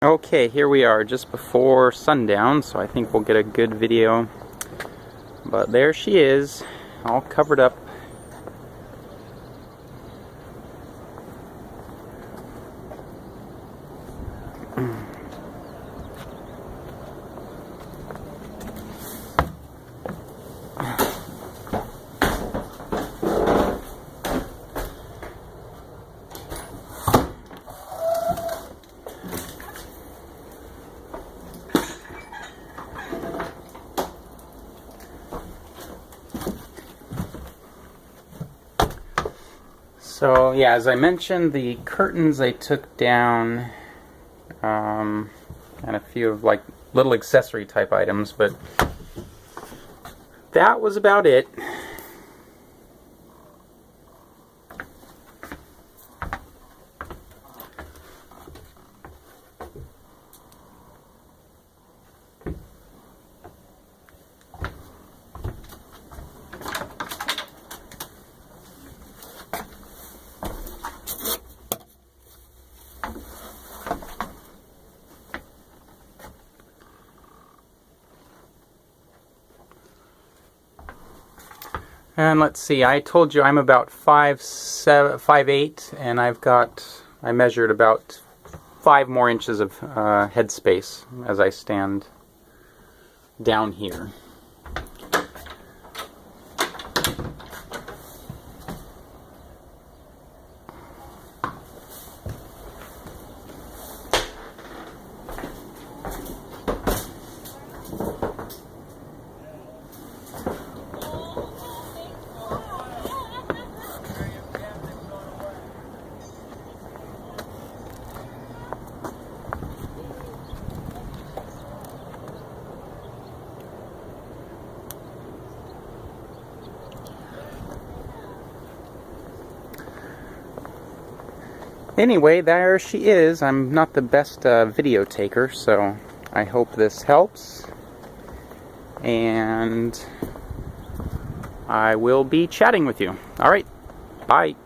Okay, here we are just before sundown, so I think we'll get a good video. But there she is, all covered up. So yeah, as I mentioned, the curtains I took down, and a few of like little accessory type items, but that was about it. And let's see, I told you I'm about 5'8", and I measured about 5 more inches of head space as I stand down here. Anyway, there she is. I'm not the best video taker, so I hope this helps. And I will be chatting with you. Alright, bye.